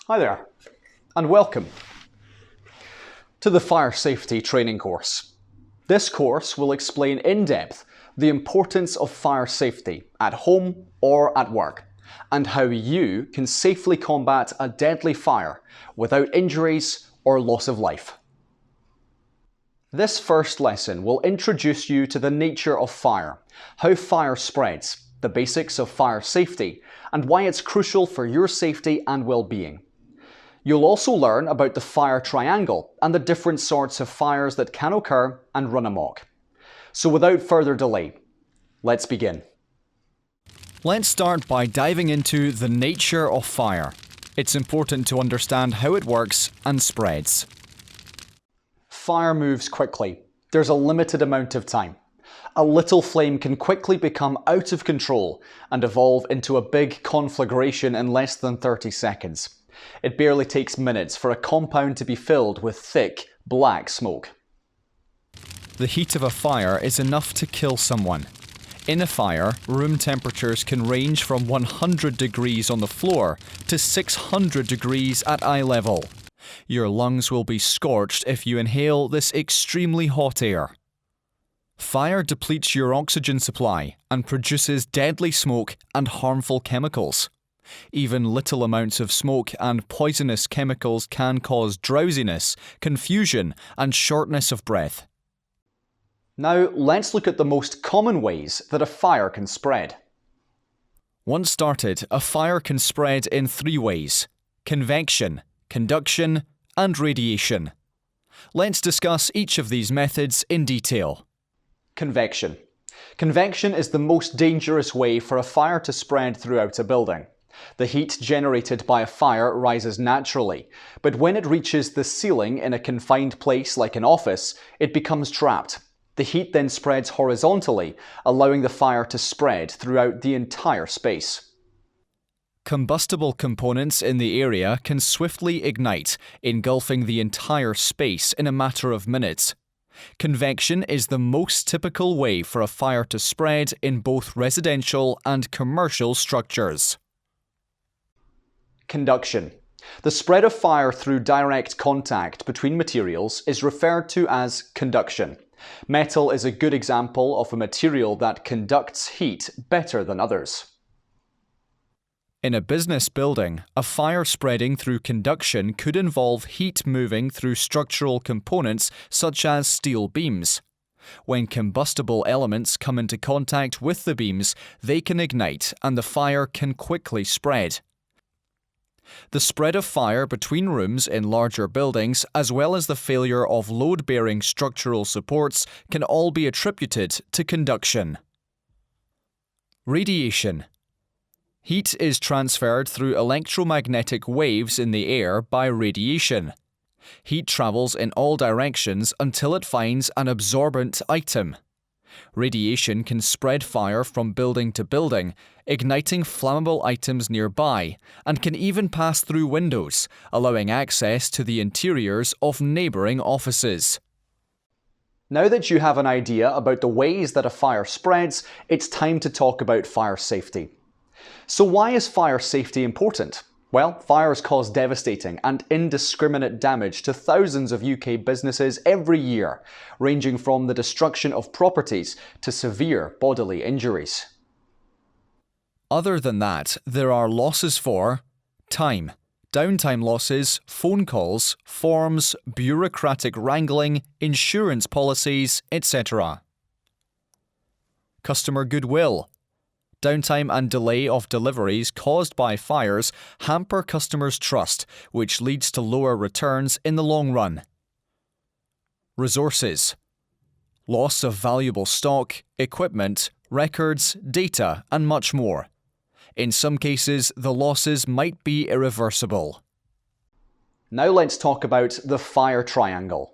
Hi there, and welcome to the Fire Safety Training course. This course will explain in depth the importance of fire safety at home or at work, and how you can safely combat a deadly fire without injuries or loss of life. This first lesson will introduce you to the nature of fire, how fire spreads, the basics of fire safety, and why it's crucial for your safety and well-being. You'll also learn about the fire triangle and the different sorts of fires that can occur and run amok. So without further delay, let's begin. Let's start by diving into the nature of fire. It's important to understand how it works and spreads. Fire moves quickly. There's a limited amount of time. A little flame can quickly become out of control and evolve into a big conflagration in less than 30 seconds. It barely takes minutes for a compound to be filled with thick, black smoke. The heat of a fire is enough to kill someone. In a fire, room temperatures can range from 100 degrees on the floor to 600 degrees at eye level. Your lungs will be scorched if you inhale this extremely hot air. Fire depletes your oxygen supply and produces deadly smoke and harmful chemicals. Even little amounts of smoke and poisonous chemicals can cause drowsiness, confusion, and shortness of breath. Now let's look at the most common ways that a fire can spread. Once started, a fire can spread in three ways: convection, conduction, and radiation. Let's discuss each of these methods in detail. Convection. Convection is the most dangerous way for a fire to spread throughout a building. The heat generated by a fire rises naturally, but when it reaches the ceiling in a confined place like an office, it becomes trapped. The heat then spreads horizontally, allowing the fire to spread throughout the entire space. Combustible components in the area can swiftly ignite, engulfing the entire space in a matter of minutes. Convection is the most typical way for a fire to spread in both residential and commercial structures. Conduction. The spread of fire through direct contact between materials is referred to as conduction. Metal is a good example of a material that conducts heat better than others. In a business building, a fire spreading through conduction could involve heat moving through structural components such as steel beams. When combustible elements come into contact with the beams, they can ignite and the fire can quickly spread. The spread of fire between rooms in larger buildings, as well as the failure of load-bearing structural supports, can all be attributed to conduction. Radiation. Heat is transferred through electromagnetic waves in the air by radiation. Heat travels in all directions until it finds an absorbent item. Radiation can spread fire from building to building, igniting flammable items nearby, and can even pass through windows, allowing access to the interiors of neighbouring offices. Now that you have an idea about the ways that a fire spreads, it's time to talk about fire safety. So why is fire safety important? Well, fires cause devastating and indiscriminate damage to thousands of UK businesses every year, ranging from the destruction of properties to severe bodily injuries. Other than that, there are losses for time, downtime losses, phone calls, forms, bureaucratic wrangling, insurance policies, etc. Customer goodwill. Downtime and delay of deliveries caused by fires hamper customers' trust, which leads to lower returns in the long run. Resources. Loss of valuable stock, equipment, records, data, and much more. In some cases, the losses might be irreversible. Now let's talk about the fire triangle.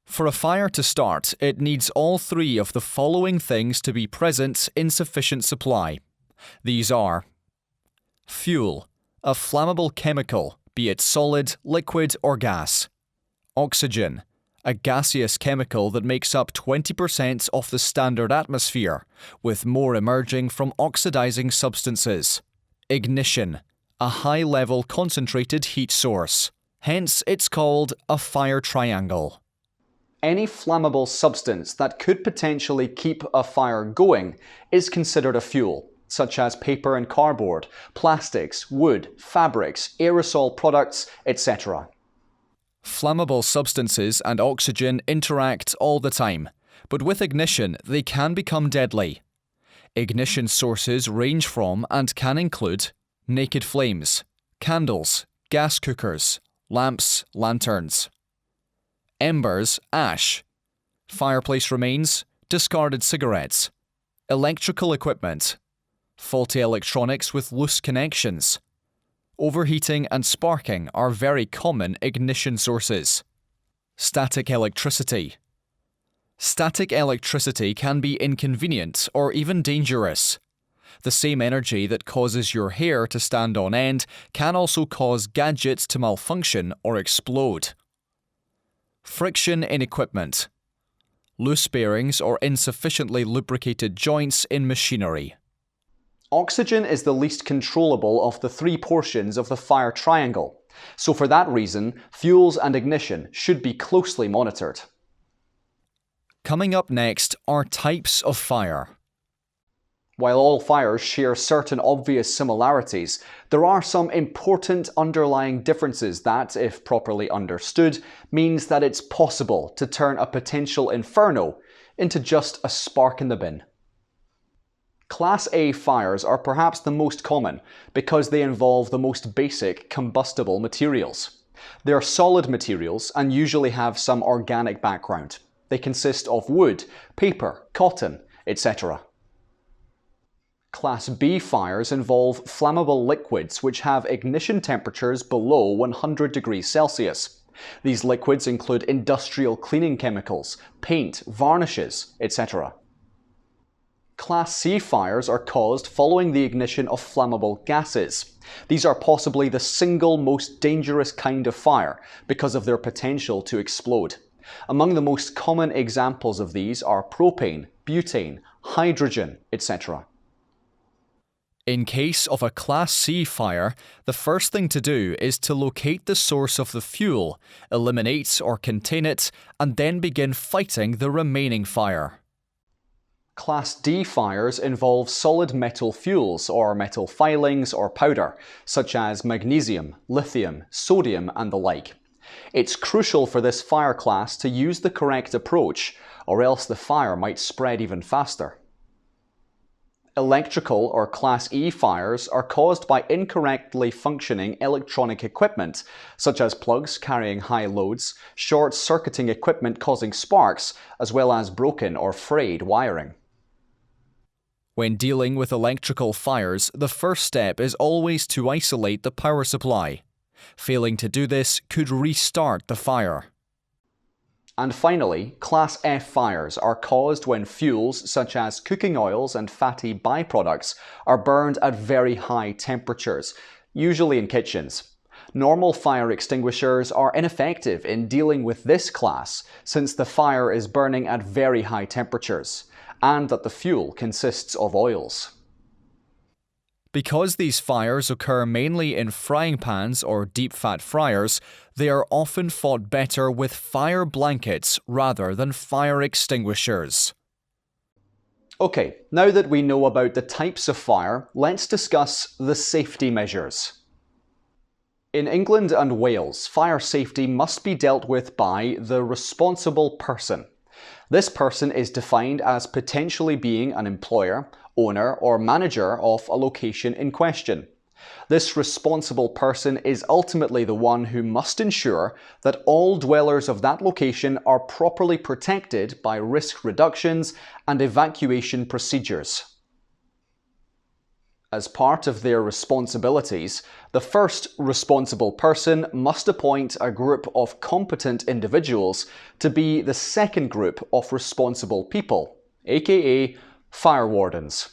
For a fire to start, it needs all three of the following things to be present in sufficient supply. These are fuel, a flammable chemical, be it solid, liquid, or gas. Oxygen, a gaseous chemical that makes up 20% of the standard atmosphere, with more emerging from oxidizing substances. Ignition, a high-level concentrated heat source. Hence, it's called a fire triangle. Any flammable substance that could potentially keep a fire going is considered a fuel, such as paper and cardboard, plastics, wood, fabrics, aerosol products, etc. Flammable substances and oxygen interact all the time, but with ignition they can become deadly. Ignition sources range from and can include naked flames, candles, gas cookers, lamps, lanterns. Embers, ash. Fireplace remains, discarded cigarettes. Electrical equipment. Faulty electronics with loose connections. Overheating and sparking are very common ignition sources. Static electricity. Static electricity can be inconvenient or even dangerous. The same energy that causes your hair to stand on end can also cause gadgets to malfunction or explode. Friction in equipment. Loose bearings or insufficiently lubricated joints in machinery. Oxygen is the least controllable of the three portions of the fire triangle, so for that reason, fuels and ignition should be closely monitored. Coming up next are types of fire. While all fires share certain obvious similarities, there are some important underlying differences that, if properly understood, means that it's possible to turn a potential inferno into just a spark in the bin. Class A fires are perhaps the most common because they involve the most basic combustible materials. They are solid materials and usually have some organic background. They consist of wood, paper, cotton, etc. Class B fires involve flammable liquids which have ignition temperatures below 100 degrees Celsius. These liquids include industrial cleaning chemicals, paint, varnishes, etc. Class C fires are caused following the ignition of flammable gases. These are possibly the single most dangerous kind of fire because of their potential to explode. Among the most common examples of these are propane, butane, hydrogen, etc. In case of a Class C fire, the first thing to do is to locate the source of the fuel, eliminate or contain it, and then begin fighting the remaining fire. Class D fires involve solid metal fuels or metal filings or powder, such as magnesium, lithium, sodium and the like. It's crucial for this fire class to use the correct approach, or else the fire might spread even faster. Electrical or Class E fires are caused by incorrectly functioning electronic equipment, such as plugs carrying high loads, short-circuiting equipment causing sparks, as well as broken or frayed wiring. When dealing with electrical fires, the first step is always to isolate the power supply. Failing to do this could restart the fire. And finally, Class F fires are caused when fuels such as cooking oils and fatty byproducts are burned at very high temperatures, usually in kitchens. Normal fire extinguishers are ineffective in dealing with this class since the fire is burning at very high temperatures, and that the fuel consists of oils. Because these fires occur mainly in frying pans or deep-fat fryers, they are often fought better with fire blankets rather than fire extinguishers. Okay, now that we know about the types of fire, let's discuss the safety measures. In England and Wales, fire safety must be dealt with by the responsible person. This person is defined as potentially being an employer, owner or manager of a location in question. This responsible person is ultimately the one who must ensure that all dwellers of that location are properly protected by risk reductions and evacuation procedures. As part of their responsibilities, the first responsible person must appoint a group of competent individuals to be the second group of responsible people, aka fire wardens.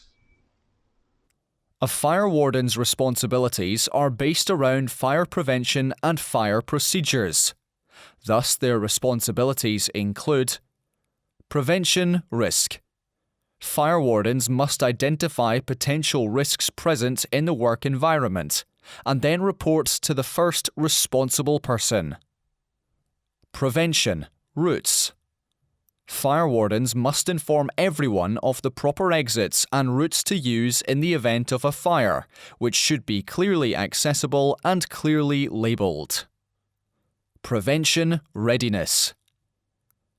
A fire warden's responsibilities are based around fire prevention and fire procedures. Thus, their responsibilities include prevention risk. Fire wardens must identify potential risks present in the work environment, and then report to the first responsible person. Prevention, routes. Fire wardens must inform everyone of the proper exits and routes to use in the event of a fire, which should be clearly accessible and clearly labelled. Prevention, readiness.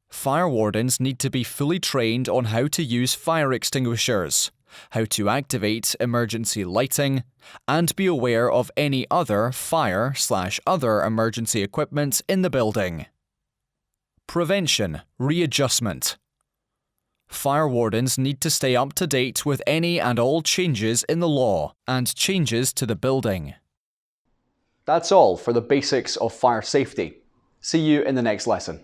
Fire wardens need to be fully trained on how to use fire extinguishers, how to activate emergency lighting, and be aware of any other fire/other emergency equipment in the building. Prevention, readjustment. Fire wardens need to stay up to date with any and all changes in the law and changes to the building. That's all for the basics of fire safety. See you in the next lesson.